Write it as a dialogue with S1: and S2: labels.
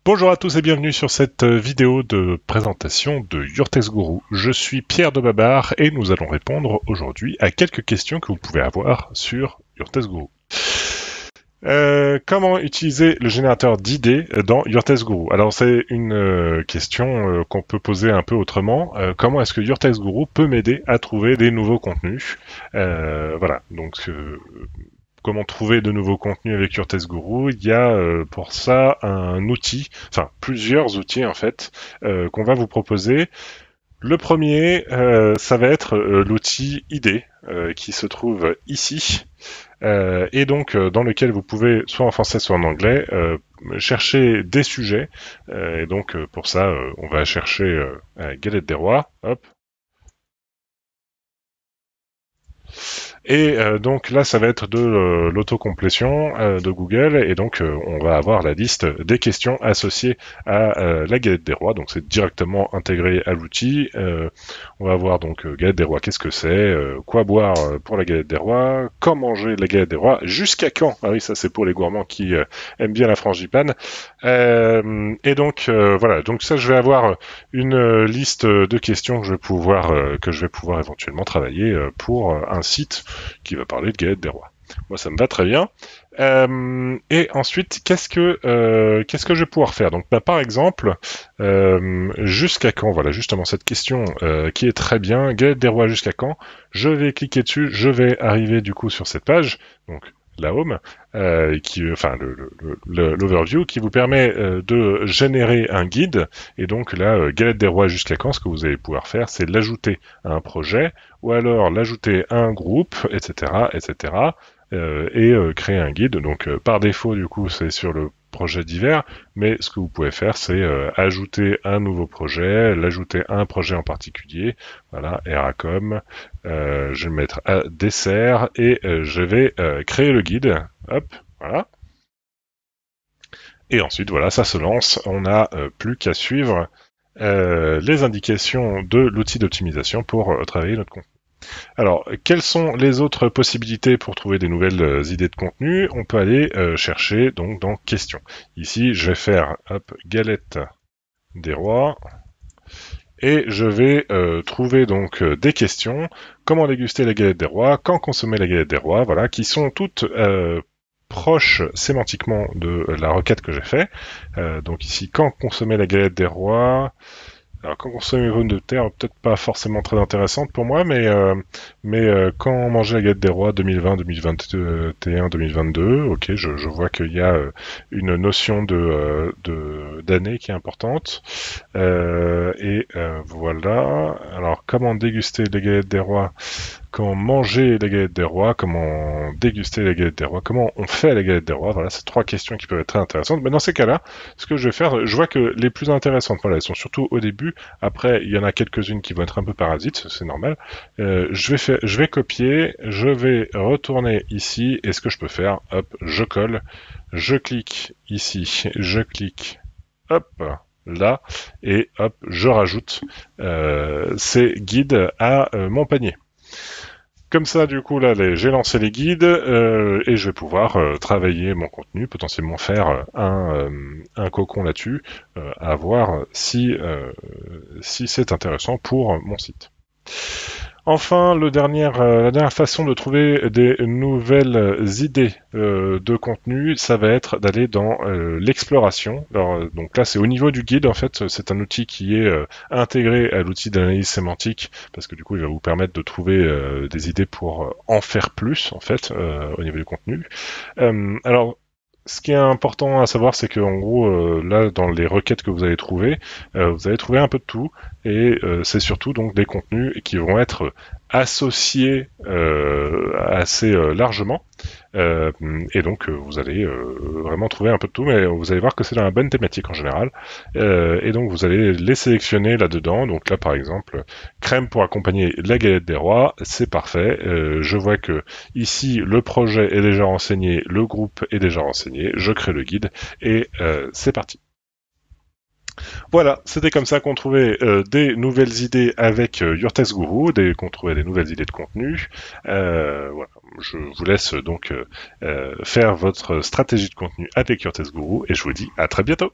S1: Bonjour à tous et bienvenue sur cette vidéo de présentation de Your Text Guru. Je suis Pierre de Babar et nous allons répondre aujourd'hui à quelques questions que vous pouvez avoir sur Your Text Guru. Comment utiliser le générateur d'idées dans Your Text Guru? Alors c'est une question qu'on peut poser un peu autrement. Comment est-ce que Your Text Guru peut m'aider à trouver des nouveaux contenus? Voilà, donc comment trouver de nouveaux contenus avec Your Text Guru? Il y a pour ça un outil, enfin plusieurs outils en fait, qu'on va vous proposer. Le premier, ça va être l'outil idée qui se trouve ici. Et donc dans lequel vous pouvez, soit en français soit en anglais, chercher des sujets. Et donc pour ça, on va chercher Galette des Rois. Hop. Et donc là, ça va être de l'autocomplétion de Google, et donc on va avoir la liste des questions associées à la galette des rois. Donc c'est directement intégré à l'outil. On va avoir donc galette des rois, qu'est-ce que c'est, quoi boire pour la galette des rois, quand manger la galette des rois, jusqu'à quand. Ah oui, ça c'est pour les gourmands qui aiment bien la frangipane. Et donc voilà, donc ça je vais avoir une liste de questions que je vais pouvoir éventuellement travailler pour un site qui va parler de galette des rois. Moi, ça me va très bien. Et ensuite, qu'est-ce que je vais pouvoir faire? Donc, par exemple, jusqu'à quand? Voilà, justement cette question qui est très bien. Galette des rois jusqu'à quand? Je vais cliquer dessus. Je vais arriver du coup sur cette page. Donc la home, enfin l'overview qui vous permet de générer un guide. Et donc là, galette des rois jusqu'à quand, ce que vous allez pouvoir faire, c'est l'ajouter à un projet, ou alors l'ajouter à un groupe, etc., etc., et créer un guide. Donc par défaut, du coup, c'est sur le projet divers, mais ce que vous pouvez faire, c'est ajouter un nouveau projet, l'ajouter à un projet en particulier. Voilà, Eracom, je vais le mettre à dessert et je vais créer le guide. Hop, voilà. Et ensuite, voilà, ça se lance. On n'a plus qu'à suivre les indications de l'outil d'optimisation pour travailler notre contenu. Alors, quelles sont les autres possibilités pour trouver des nouvelles idées de contenu? On peut aller chercher donc dans questions. Ici, je vais faire hop, galette des rois et je vais trouver donc des questions. Comment déguster la galette des rois? Quand consommer la galette des rois? Voilà, qui sont toutes proches sémantiquement de la requête que j'ai fait. Donc ici, quand consommer la galette des rois? Alors, quand consommer une pommes de terre, peut-être pas forcément très intéressante pour moi, mais quand manger la galette des rois 2020, 2021, 2022, ok, je vois qu'il y a une notion d'année qui est importante. Voilà. Alors, comment déguster les galettes des rois? Comment manger les galettes des rois, comment déguster les galettes des rois, comment on fait les galettes des rois. Voilà, c'est trois questions qui peuvent être très intéressantes. Mais dans ces cas-là, ce que je vais faire, je vois que les plus intéressantes, voilà, elles sont surtout au début. Après, il y en a quelques-unes qui vont être un peu parasites, c'est normal. Je vais copier, je vais retourner ici, et ce que je peux faire, hop, je colle, je clique ici, je clique, hop, là, et hop, je rajoute ces guides à mon panier. Comme ça, du coup, là, j'ai lancé les guides et je vais pouvoir travailler mon contenu, potentiellement faire un cocon là-dessus, à voir si c'est intéressant pour mon site. Enfin, la dernière façon de trouver des nouvelles idées de contenu, ça va être d'aller dans l'exploration. Donc là, c'est au niveau du guide, en fait, c'est un outil qui est intégré à l'outil d'analyse sémantique, parce que du coup, il va vous permettre de trouver des idées pour en faire plus, en fait, au niveau du contenu. Alors, ce qui est important à savoir, c'est que en gros, là, dans les requêtes que vous allez trouver un peu de tout, et c'est surtout donc des contenus qui vont être associés assez largement, et donc vous allez vraiment trouver un peu de tout, mais vous allez voir que c'est dans la bonne thématique en général, et donc vous allez les sélectionner là-dedans. Donc là, par exemple, crème pour accompagner la galette des rois, c'est parfait. Je vois que ici le projet est déjà renseigné, le groupe est déjà renseigné, je crée le guide et c'est parti. Voilà, c'était comme ça qu'on trouvait des nouvelles idées avec Your Text Guru, qu'on trouvait des nouvelles idées de contenu. Voilà, je vous laisse donc faire votre stratégie de contenu avec Your Text Guru et je vous dis à très bientôt.